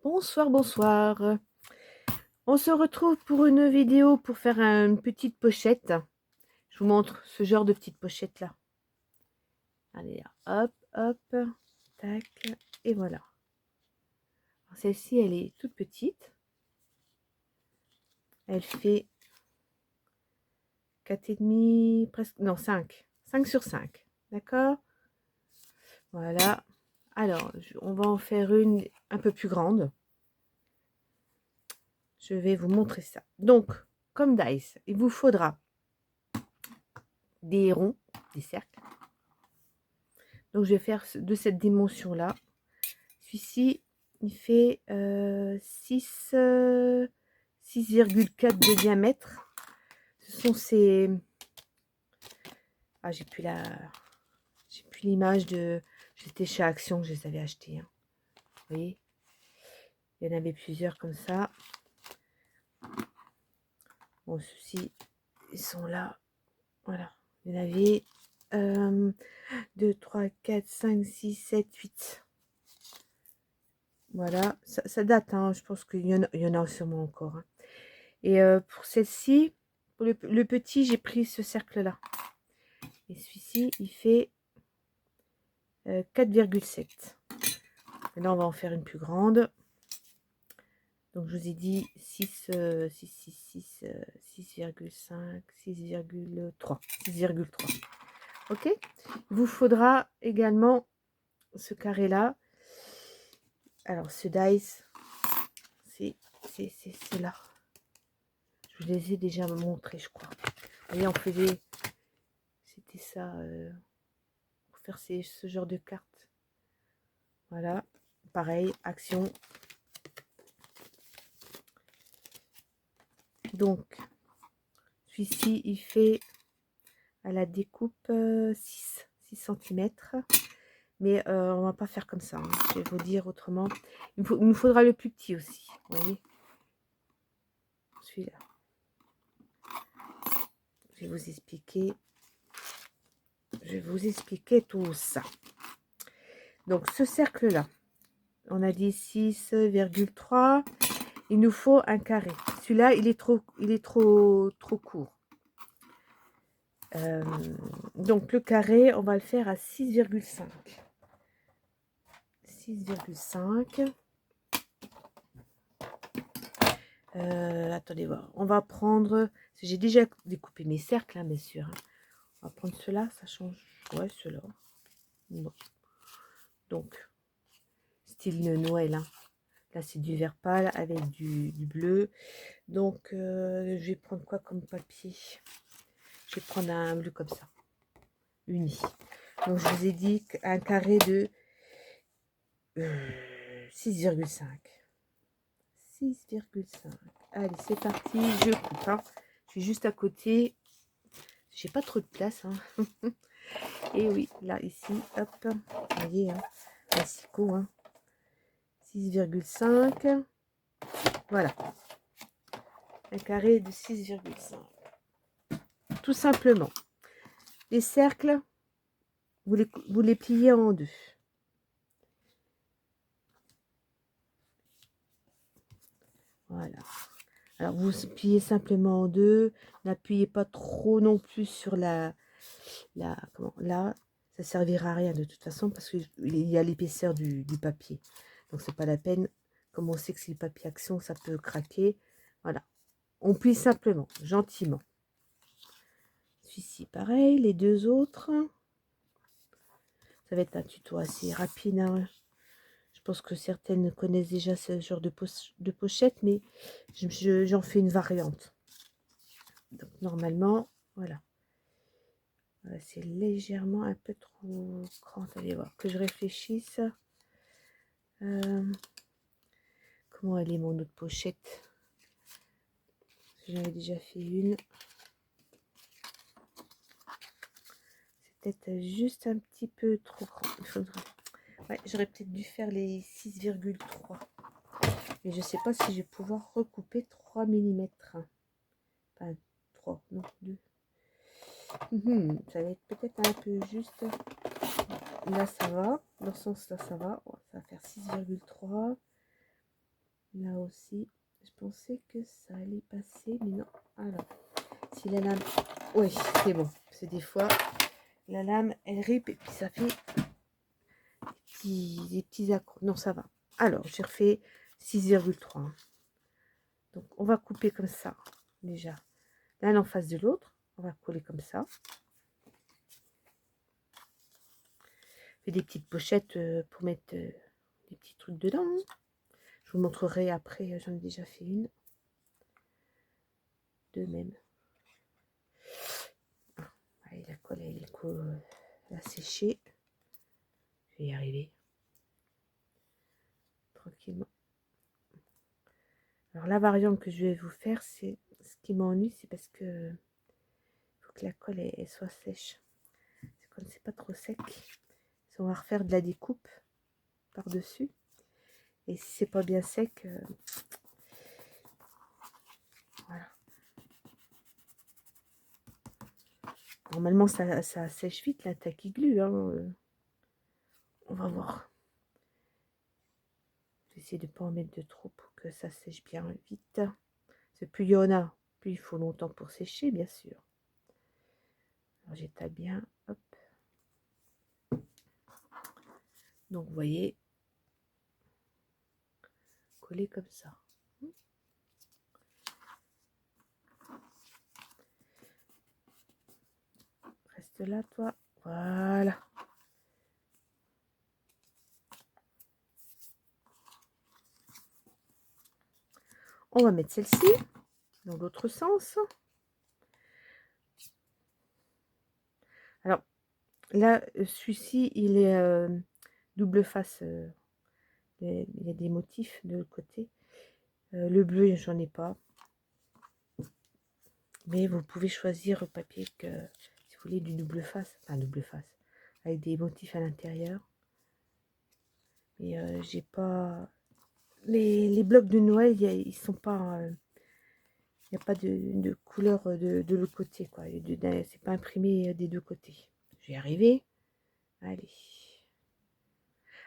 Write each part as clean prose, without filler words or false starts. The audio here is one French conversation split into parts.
Bonsoir, bonsoir. On se retrouve pour une vidéo pour faire une petite pochette. Je vous montre ce genre de petite pochette là. Allez, hop, hop, tac, et voilà. Celle-ci, elle est toute petite. Elle fait 4,5, presque, non, 5. 5 sur 5. D'accord? Voilà. Alors, on va en faire une un peu plus grande. Je vais vous montrer ça. Donc, comme dice, il vous faudra des ronds, des cercles. Donc, je vais faire de cette dimension-là. Celui-ci, il fait 6,4 de diamètre. Ce sont ces... Ah, j'ai plus l'image de... J'étais chez Action, je les avais achetés. Hein. Vous voyez? Il y en avait plusieurs comme ça. Bon, ceux-ci, ils sont là. Voilà. Il y en avait 2, 3, 4, 5, 6, 7, 8. Voilà, ça date, hein. Je pense qu'il y en a sûrement encore. Hein. Et pour celle-ci, pour le petit, j'ai pris ce cercle-là. Et celui-ci, il fait 4,7. Là, on va en faire une plus grande. Donc, je vous ai dit 6,5, 6,3. 6,3. OK? Il vous faudra également ce carré-là. Alors, ce dice, c'est là. Je vous les ai déjà montrés, je crois. Vous voyez, on faisait... C'était ça, pour faire ce genre de cartes. Voilà. Pareil, action. Donc, celui-ci, il fait à la découpe 6 cm. Mais on va pas faire comme ça. Hein. Je vais vous dire autrement. Il nous faudra le plus petit aussi. Vous voyez, celui-là. Je vais vous expliquer. Je vais vous expliquer tout ça. Donc, ce cercle-là, on a dit 6,3. Il nous faut un carré. Celui-là, il est trop court. Donc, le carré, on va le faire à 6,5. 6,5. Attendez voir. On va prendre... J'ai déjà découpé mes cercles, hein, bien sûr. Hein. On va prendre cela, ça change. Ouais, cela. Non. Donc, style Noël. Hein. Là, c'est du vert pâle avec du bleu. Donc, je vais prendre quoi comme papier? Je vais prendre un bleu comme ça. Uni. Donc, je vous ai dit un carré de 6,5. 6,5. Allez, c'est parti. Je coupe. Hein. Je suis juste à côté. J'ai pas trop de place. Hein. Et oui, là, ici, hop. Vous voyez, hein, classico. Hein. 6,5. Voilà. Un carré de 6,5. Tout simplement. Les cercles, vous les pliez en deux. Voilà. Alors, vous pliez simplement en deux. N'appuyez pas trop non plus sur là, ça servira à rien de toute façon parce qu'il y a l'épaisseur du papier. Donc, c'est pas la peine. Comme on sait que c'est le papier action, ça peut craquer. Voilà. On plie simplement, gentiment. Celui-ci, pareil. Les deux autres. Ça va être un tuto assez rapide. Hein. Je pense que certaines connaissent déjà ce genre de pochette, mais j'en fais une variante. Donc, normalement, voilà. C'est légèrement un peu trop grand. Allez voir, que je réfléchisse. Comment elle est, mon autre pochette? J'en avais déjà fait une. C'est peut-être juste un petit peu trop grand. Il faudrait... Ouais, j'aurais peut-être dû faire les 6,3. Mais je ne sais pas si je vais pouvoir recouper 3 mm. Enfin, 3, non, 2. Ça va être peut-être un peu juste. Là, ça va. Dans ce sens-là, ça va. Ça va faire 6,3. Là aussi, je pensais que ça allait passer, mais non. Alors, si la lame... Oui, c'est bon. Parce que des fois, la lame, elle rip et puis ça fait des petits accros. Non, ça va. Alors, j'ai refait 6,3. Donc, on va couper comme ça, déjà. L'un en face de l'autre. On va coller comme ça. Fait des petites pochettes pour mettre des petits trucs dedans. Hein. Je vous montrerai après. J'en ai déjà fait une. Deux même. Allez, la colle, elle a séché. Je vais y arriver. Tranquillement. Alors, la variante que je vais vous faire, c'est... Ce qui m'ennuie, c'est parce que... faut que la colle, elle soit sèche. C'est comme c'est pas trop sec. On va refaire de la découpe par-dessus. Et si c'est pas bien sec... voilà. Normalement, ça sèche vite, la tacky glue. Hein. On va voir. J'essaie de ne pas en mettre de trop pour que ça sèche bien vite. C'est plus il y en a, plus il faut longtemps pour sécher, bien sûr. Alors j'étale bien. Hop. Donc, vous voyez, coller comme ça. Reste là, toi. Voilà. On va mettre celle-ci dans l'autre sens. Alors, là, celui-ci, il est double face. Il y a des motifs de l'autre côté. Le bleu, j'en ai pas. Mais vous pouvez choisir le papier que, si vous voulez, du double face. Enfin, double face. Avec des motifs à l'intérieur. Mais j'ai pas... Les blocs de Noël, ils sont pas... il n'y a pas de couleur de l'autre côté, quoi. C'est pas imprimé des deux côtés. Je vais y arriver. Allez.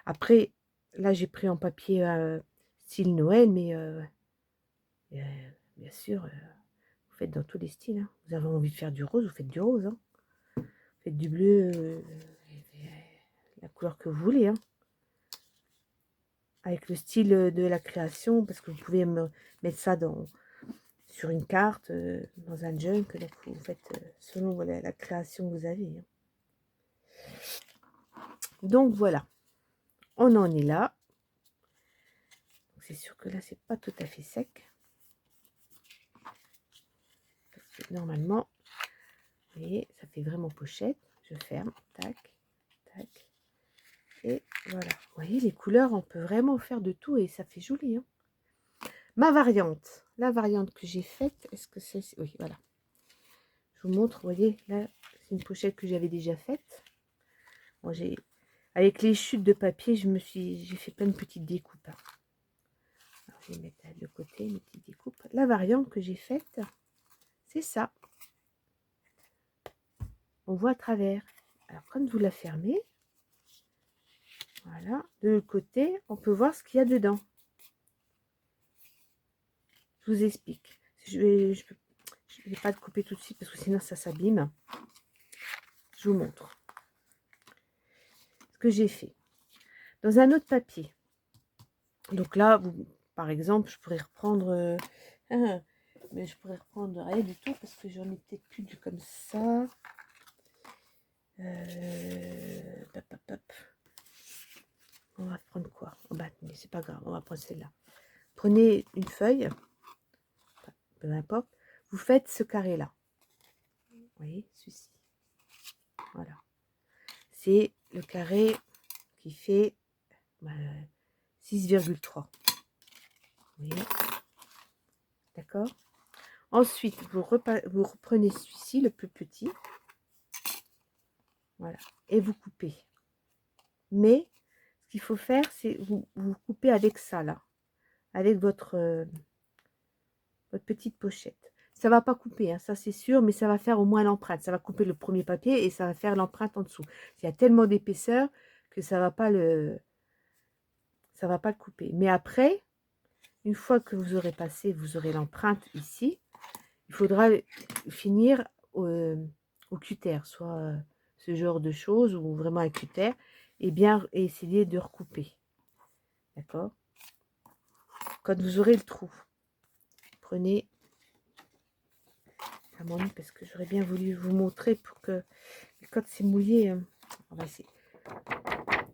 Après, là, j'ai pris en papier style Noël, mais bien sûr, vous faites dans tous les styles. Hein. Vous avez envie de faire du rose, vous faites du rose. Hein. Vous faites du bleu, la couleur que vous voulez. Hein. Avec le style de la création, parce que vous pouvez mettre ça sur une carte, dans un junk, donc vous faites selon la création que vous avez. Hein. Donc voilà, on en est là. C'est sûr que là, c'est pas tout à fait sec. Parce que normalement, vous voyez, ça fait vraiment pochette. Je ferme, tac, tac. Et voilà. Vous voyez, les couleurs, on peut vraiment faire de tout et ça fait joli. Hein. Ma variante, la variante que j'ai faite, est-ce que c'est... Oui, voilà. Je vous montre, vous voyez, là, c'est une pochette que j'avais déjà faite. Bon, avec les chutes de papier, j'ai fait plein de petites découpes. Hein. Alors, je vais mettre de côté mes petites découpes. La variante que j'ai faite, c'est ça. On voit à travers. Alors, quand vous la fermez, voilà, de l'autre côté, on peut voir ce qu'il y a dedans. Je vous explique. Je vais pas le couper tout de suite parce que sinon ça s'abîme. Je vous montre ce que j'ai fait. Dans un autre papier. Donc là, par exemple, je pourrais reprendre... mais je pourrais reprendre rien du tout parce que j'en ai peut-être plus du comme ça. On va prendre quoi? Oh bah, mais c'est pas grave, on va prendre celle-là. Prenez une feuille, peu importe, vous faites ce carré-là. Vous voyez, celui-ci. Voilà. C'est le carré qui fait 6,3. Vous voyez? D'accord? Ensuite, vous reprenez celui-ci, le plus petit. Voilà. Et vous coupez. Mais, ce qu'il faut faire, c'est vous coupez avec ça, là. Avec votre petite pochette. Ça va pas couper, hein, ça c'est sûr, mais ça va faire au moins l'empreinte. Ça va couper le premier papier et ça va faire l'empreinte en dessous. Il y a tellement d'épaisseur que ça va pas le couper. Mais après, Une fois que vous aurez passé, vous aurez l'empreinte ici. Il faudra finir au cutter, soit ce genre de choses ou vraiment un cutter, et bien essayer de recouper. D'accord? Quand vous aurez le trou, prenez la monnaie parce que j'aurais bien voulu vous montrer pour que quand c'est mouillé, on va essayer.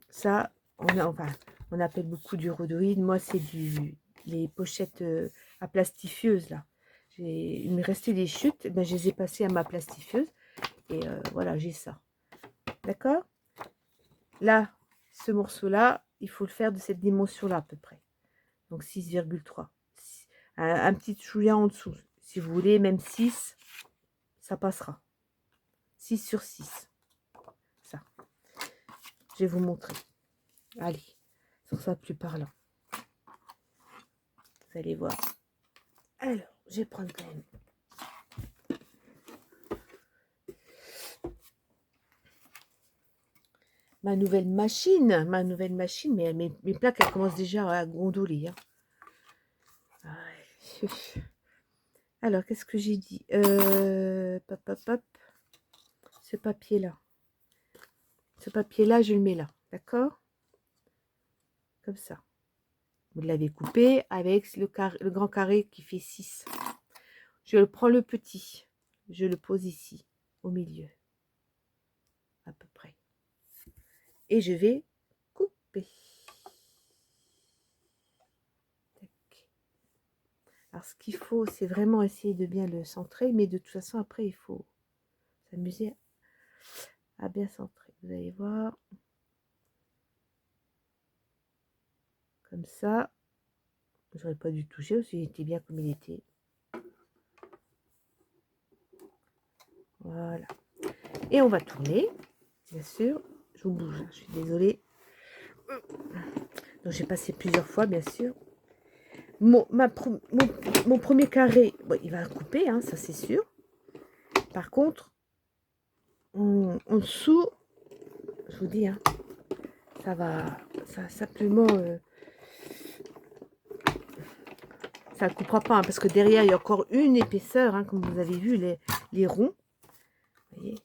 Ça, on appelle beaucoup du rhodoïde. Moi, c'est les pochettes à plastifieuse là. Il me restait des chutes, ben, je les ai passées à ma plastifieuse et voilà, j'ai ça. D'accord? Là, ce morceau-là, il faut le faire de cette dimension-là à peu près. Donc 6,3. Un petit chouïa en dessous. Si vous voulez, même 6, ça passera. 6 sur 6. Ça. Je vais vous montrer. Allez, ça sera plus parlant. Vous allez voir. Alors, je vais prendre quand même. Ma nouvelle machine, mais mes plaques, elles commencent déjà à gondoler. Hein. Alors, qu'est-ce que j'ai dit Pop, pop, pop. Ce papier-là. Ce papier-là, je le mets là. D'accord? Comme ça. Vous l'avez coupé avec le grand carré qui fait 6. Je prends le petit. Je le pose ici, au milieu. À peu près. Et je vais couper. Tac. Alors, ce qu'il faut, c'est vraiment essayer de bien le centrer. Mais de toute façon, après, il faut s'amuser à bien centrer. Vous allez voir. Comme ça. J'aurais pas dû toucher aussi, il était bien comme il était. Voilà. Et on va tourner, bien sûr. Je vous bouge, je suis désolée. Donc j'ai passé plusieurs fois, bien sûr. Mon premier carré, bon, il va couper, hein, ça c'est sûr. Par contre, en dessous, je vous dis, hein, ça va, ça simplement, ça ne coupera pas, hein, parce que derrière, il y a encore une épaisseur, hein, comme vous avez vu, les ronds. Vous voyez,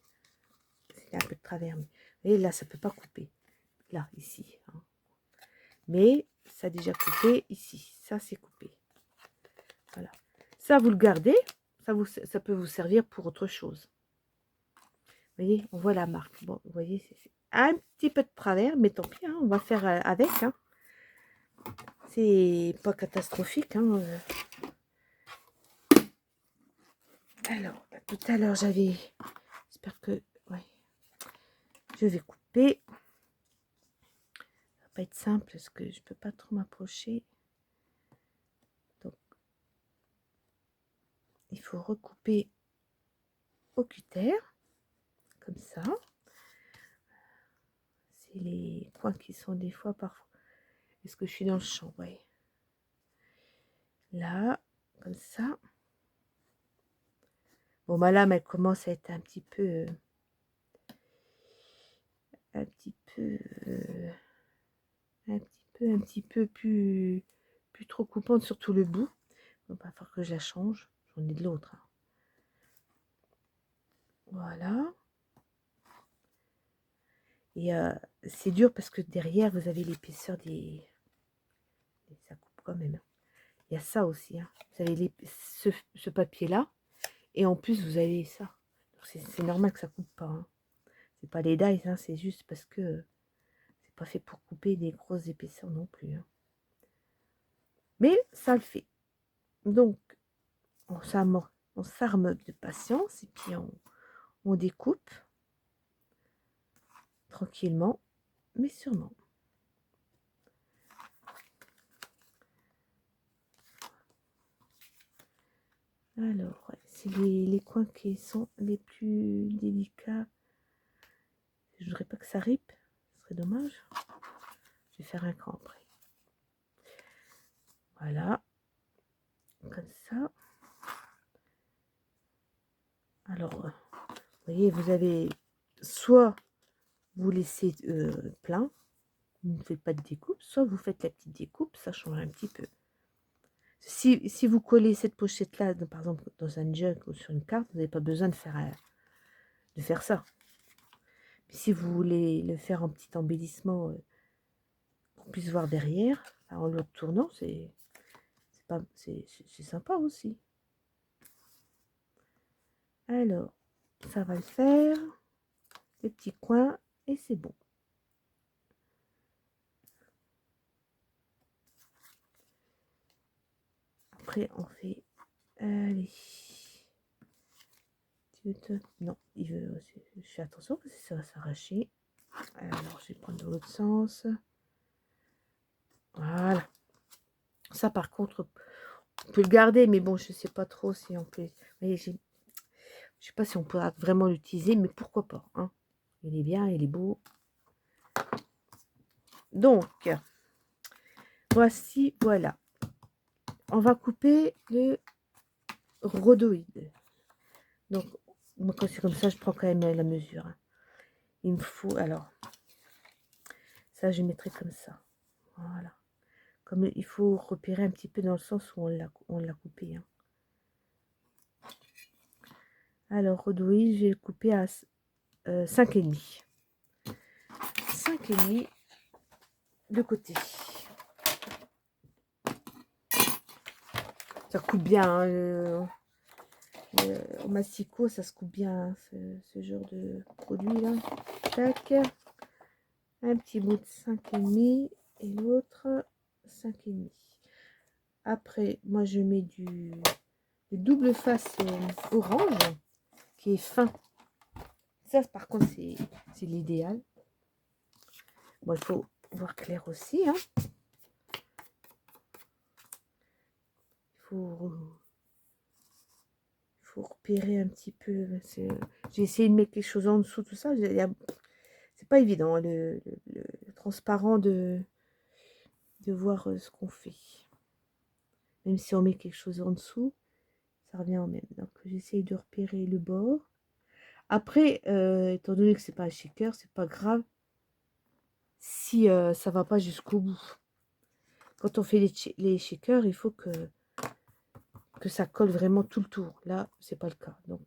c'est un peu de travers. Mais, vous voyez, là, ça ne peut pas couper. Là, ici. Hein. Mais ça a déjà coupé ici. Ça, c'est coupé. Voilà. Ça, vous le gardez. Ça peut vous servir pour autre chose. Vous voyez, on voit la marque. Bon, vous voyez, c'est un petit peu de travers, mais tant pis, hein, on va faire avec. Hein. C'est pas catastrophique. Hein. Alors, tout à l'heure, j'avais... J'espère que... Ouais. Je vais couper. Ça va pas être simple parce que je peux pas trop m'approcher. Donc, il faut recouper au cutter. Comme ça. C'est les coins qui sont des fois parfois. Est-ce que je suis dans le champ? Oui. Là, comme ça. Bon, ma lame, elle commence à être un petit peu plus trop coupante, surtout le bout. Il va falloir que je la change. J'en ai de l'autre. Hein. Voilà. Et c'est dur parce que derrière, vous avez l'épaisseur des... Ça coupe quand même. Il y a ça aussi. Hein. Vous avez ce papier-là. Et en plus, vous avez ça. C'est normal que ça coupe pas. Hein. C'est pas les dies, hein, c'est juste parce que c'est pas fait pour couper des grosses épaisseurs non plus. Hein. Mais ça le fait. Donc, on s'arme de patience et puis on découpe tranquillement, mais sûrement. Alors, ouais, c'est les coins qui sont les plus délicats. Je voudrais pas que ça ripe, ce serait dommage. Je vais faire un cran après. Voilà, comme ça. Alors, vous voyez, vous avez soit vous laissez plein, vous ne faites pas de découpe, soit vous faites la petite découpe, ça change un petit peu. Si vous collez cette pochette-là, par exemple, dans un jug ou sur une carte, vous n'avez pas besoin de faire ça. Mais si vous voulez le faire en petit embellissement, qu'on puisse voir derrière, en le tournant, c'est sympa aussi. Alors, ça va le faire. Les petits coins, et c'est bon. Après, on fait... Allez. Non, il veut... Je fais attention parce que ça va s'arracher. Alors, je vais prendre dans l'autre sens. Voilà. Ça, par contre, on peut le garder, mais bon, je sais pas trop si on peut... Vous voyez, je sais pas si on pourra vraiment l'utiliser, mais pourquoi pas. Hein. Il est bien, il est beau. Donc, voici, voilà. On va couper le rhodoïde. Donc, moi, quand c'est comme ça, je prends quand même la mesure. Hein. Il me faut, alors, ça, je mettrai comme ça. Voilà. Comme il faut repérer un petit peu dans le sens où on l'a coupé. Hein. Alors, rhodoïde, je vais le couper à 5,5. 5,5 de côté. Ça coupe bien. Hein, au mastico, ça se coupe bien, hein, ce genre de produit là. Tac. Un petit bout de 5,5 et l'autre 5,5. Après, moi je mets du double face orange qui est fin. Ça, par contre, c'est l'idéal. Bon, il faut voir clair aussi. Hein. Il faut repérer un petit peu. J'ai essayé de mettre quelque chose en dessous, tout ça. C'est pas évident, hein, le transparent de voir ce qu'on fait. Même si on met quelque chose en dessous, ça revient au même. Donc, j'essaye de repérer le bord. Après, étant donné que c'est pas un shaker, c'est pas grave si ça va pas jusqu'au bout. Quand on fait les shakers, il faut que ça colle vraiment tout le tour. Là, c'est pas le cas. Donc,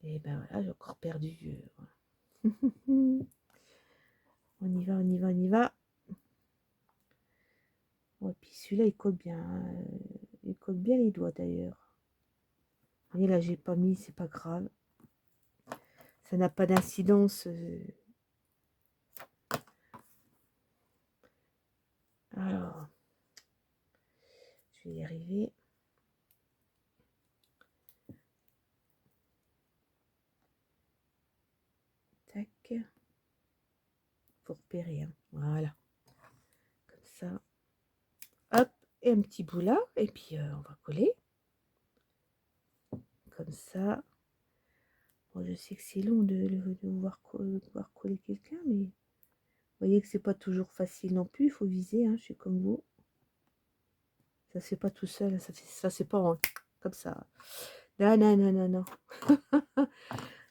et ben voilà, j'ai encore perdu. On y va, on y va, on y va. Bon, et puis celui-là, il colle bien. Il colle bien les doigts d'ailleurs. Vous voyez, là, j'ai pas mis, c'est pas grave. Ça n'a pas d'incidence. Alors, je vais y arriver. Tac. Faut repérer. Hein. Voilà. Comme ça. Hop. Et un petit bout là. Et puis, on va coller. Comme ça. Bon, je sais que c'est long de voir coller quelqu'un, mais vous voyez que c'est pas toujours facile non plus. Il faut viser. Hein, je suis comme vous. Ça se fait pas tout seul. Ça c'est pas comme ça. Non, non, non, non, non.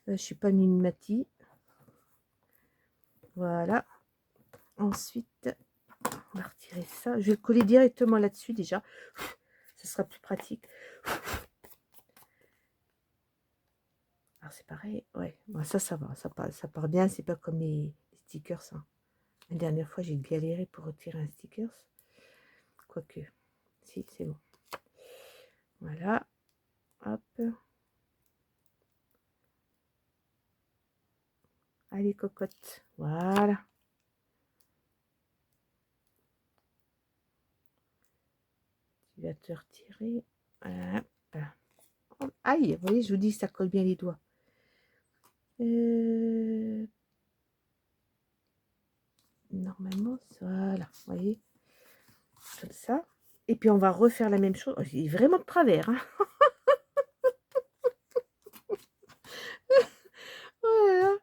Je suis pas Mimimati. Voilà. Ensuite, on va retirer ça. Je vais le coller directement là-dessus déjà. Ce sera plus pratique. Alors c'est pareil. Ouais, bon, ça va. Ça part bien. C'est pas comme les stickers. Hein. La dernière fois, j'ai galéré pour retirer un sticker. Quoique. Si, c'est bon. Voilà. Hop. Allez, cocotte. Voilà. Tu vas te retirer. Voilà. Aïe, vous voyez, je vous dis, ça colle bien les doigts. Normalement, voilà, vous voyez, comme ça. Et puis, on va refaire la même chose. Oh, il est vraiment de travers. Hein. Oh là là.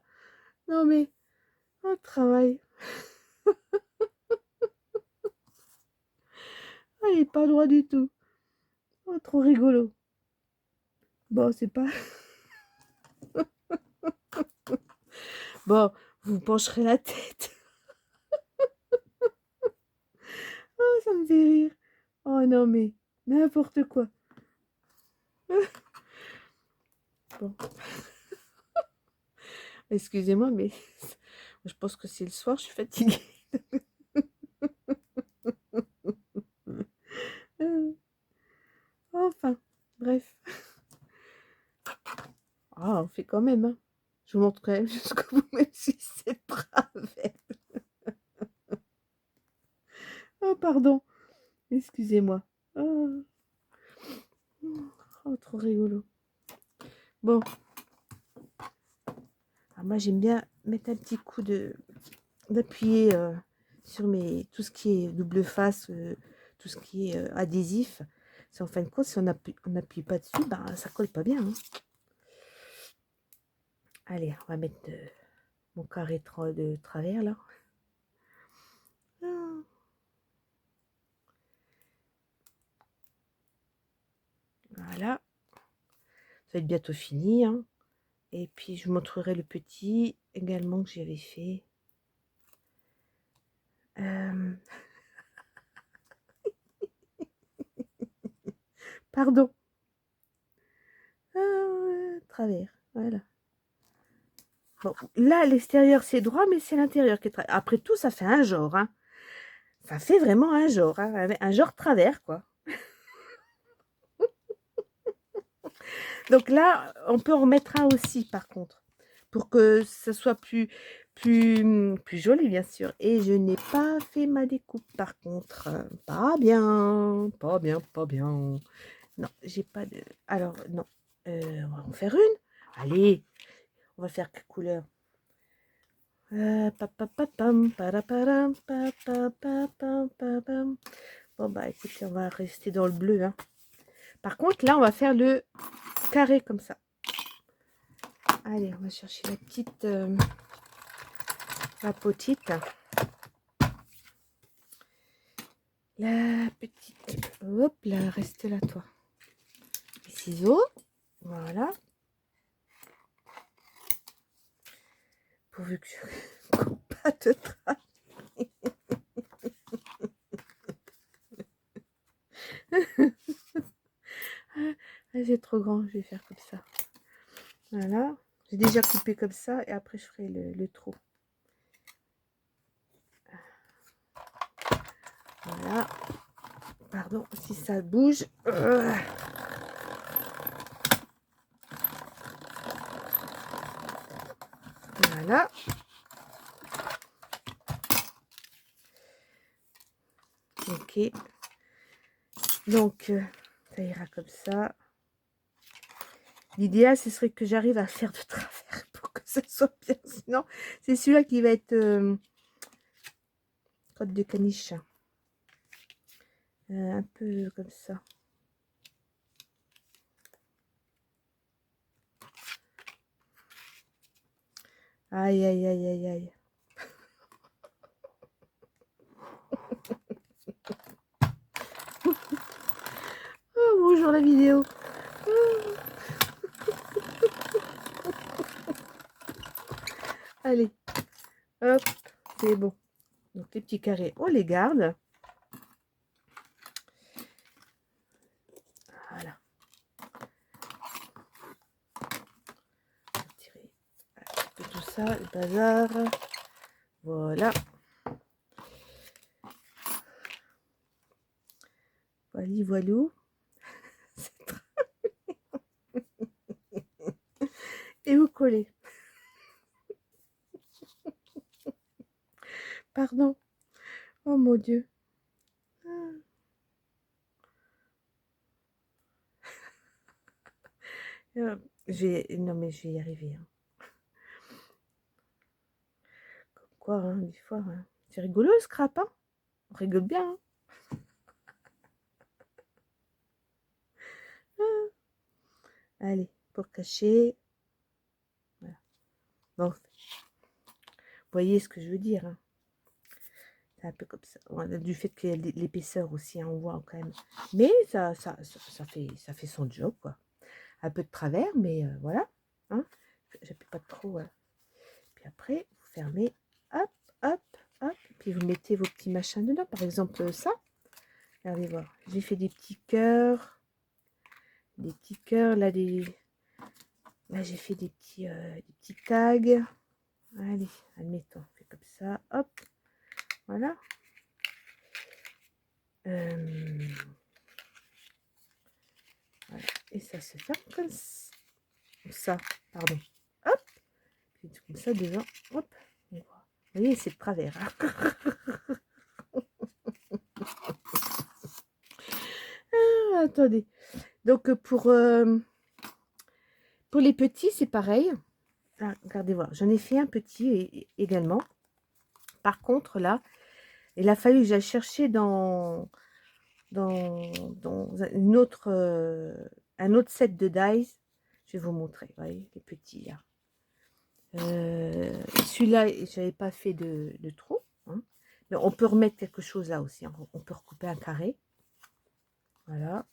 Non, mais, un travail. Ah, il n'est pas droit du tout. Oh, trop rigolo. Bon, c'est pas... Bon, vous pencherez la tête. Oh, ça me fait rire. Oh non, mais n'importe quoi. Bon, excusez-moi, mais je pense que c'est le soir, je suis fatiguée. Enfin, bref. Ah, on fait quand même, hein. Je vous montre quand même jusqu'au bout, même si c'est travers. Oh, pardon. Excusez-moi. Oh, oh, trop rigolo. Bon. Alors moi, j'aime bien mettre un petit coup d'appuyer sur tout ce qui est double face, tout ce qui est adhésif. C'est en fin de compte, si on n'appuie pas dessus, ben, ça colle pas bien, hein. Allez, on va mettre mon carré de travers, là. Ah. Voilà. Ça va être bientôt fini, hein. Et puis, je vous montrerai le petit également que j'avais fait. Pardon. Travers. Voilà. Bon, là, l'extérieur, c'est droit, mais c'est l'intérieur qui est travers. Après tout, ça fait un genre, hein. Ça fait vraiment un genre, hein. Un genre travers, quoi. Donc là, on peut en remettre un aussi, par contre, pour que ça soit plus joli, bien sûr. Et je n'ai pas fait ma découpe, par contre. Pas bien, pas bien, pas bien. Non, j'ai pas de... Alors, non. On va en faire une. Allez, on va faire quelle couleur? Bon, bah, écoutez, on va rester dans le bleu, hein. Par contre, là, on va faire le carré comme ça. Allez, on va chercher la petite... la petite. La petite. Hop là, reste là, toi. Les ciseaux. Voilà. Pourvu que je ne coupe pas de traces. C'est trop grand, je vais faire comme ça. Voilà. J'ai déjà coupé comme ça et après je ferai le trou. Voilà. Pardon si ça bouge. Voilà. Ok. Donc, ça ira comme ça. L'idéal, ce serait que j'arrive à faire de travers pour que ça soit bien. Sinon, c'est celui-là qui va être crotte de caniche. Un peu comme ça. Aïe, aïe, aïe, aïe, aïe. Oh, bonjour la vidéo. Allez, hop, c'est bon. Donc les petits carrés, on les garde. Voilà. Tirer un peu tout ça, le bazar. Voilà. Voilà, voilou. Et vous collez. Pardon. Oh mon Dieu. Non mais je vais y arriver, hein. Comme quoi, hein, des fois, hein. C'est rigolo le scrap, hein. On rigole bien, hein. Allez, pour cacher. Voilà. Bon, vous voyez ce que je veux dire, hein. C'est un peu comme ça. Voilà, du fait qu'il y a l'épaisseur aussi, hein, on voit quand même. Mais ça fait son job, quoi. Un peu de travers, mais voilà. Hein. J'appuie pas trop. Puis après, vous fermez. Hop, hop, hop. Puis vous mettez vos petits machins dedans. Par exemple, ça. Regardez voir. J'ai fait des petits cœurs. Des petits cœurs. Là, là j'ai fait des petits tags. Allez, admettons. On fait comme ça. Hop. Voilà. Voilà. Et ça se ferme comme ça. Pardon. Hop. Puis comme ça devant. Hop. Vous voyez, c'est de travers. Hein. Attendez. Donc pour les petits, c'est pareil. Ah, regardez voir, j'en ai fait un petit également. Par contre, là, il a fallu que j'aille chercher dans une autre, un autre set de dies. Je vais vous montrer, vous voyez, les petits là. Celui-là, j'avais pas fait de trou. Hein. Mais on peut remettre quelque chose là aussi. Hein. On peut recouper un carré. Voilà.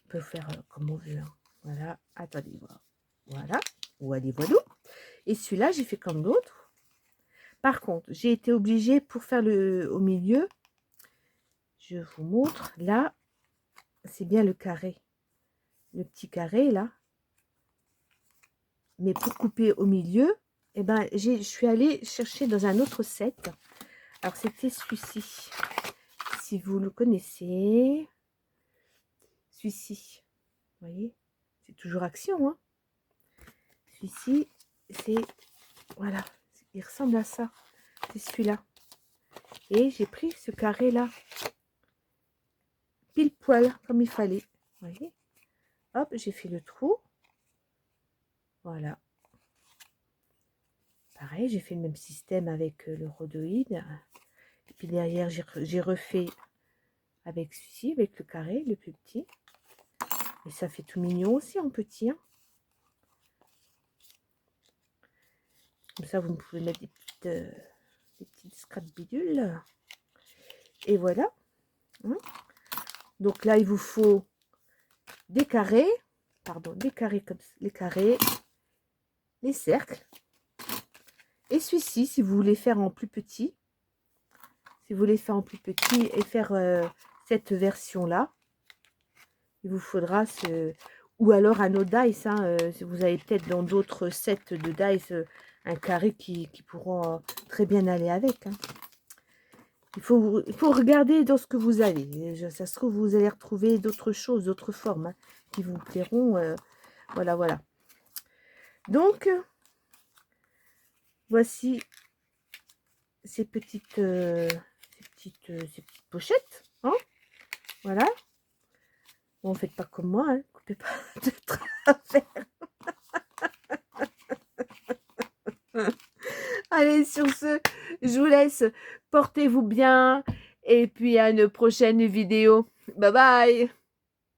On peut faire comme on veut. Hein. Voilà. Attendez, voilà. Voilà. Voilà, voilà. Et celui-là, j'ai fait comme l'autre. Par contre, j'ai été obligée pour faire le au milieu. Je vous montre. Là, c'est bien le carré. Le petit carré, là. Mais pour couper au milieu, eh ben, je suis allée chercher dans un autre set. Alors, c'était celui-ci. Si vous le connaissez. Celui-ci. Vous voyez, c'est toujours Action. Hein. Celui-ci, c'est... Voilà. Il ressemble à ça. C'est celui-là. Et j'ai pris ce carré-là. Pile poil, comme il fallait. Vous voyez. Hop, j'ai fait le trou. Voilà. Pareil, j'ai fait le même système avec le rhodoïde. Et puis derrière, j'ai refait avec celui-ci, avec le carré, le plus petit. Et ça fait tout mignon aussi en petit. Hein. Comme ça, vous pouvez mettre des petites scrap bidules. Et voilà. Hein. Donc là, il vous faut des carrés. Pardon, des carrés comme ça. Les carrés. Les cercles. Et celui-ci, si vous voulez faire en plus petit. Si vous voulez faire en plus petit et faire cette version-là, il vous faudra ce... Ou alors un autre dice. Hein, vous avez peut-être dans d'autres sets de dice un carré qui pourront très bien aller avec. Hein. Il faut regarder dans ce que vous avez. Ça se trouve, vous allez retrouver d'autres choses, d'autres formes hein, qui vous plairont. Voilà, voilà. Donc, voici ces petites pochettes. Hein, voilà. Bon, faites pas comme moi, hein. Coupez pas de travers. Allez, sur ce, je vous laisse. Portez-vous bien. Et puis à une prochaine vidéo. Bye bye.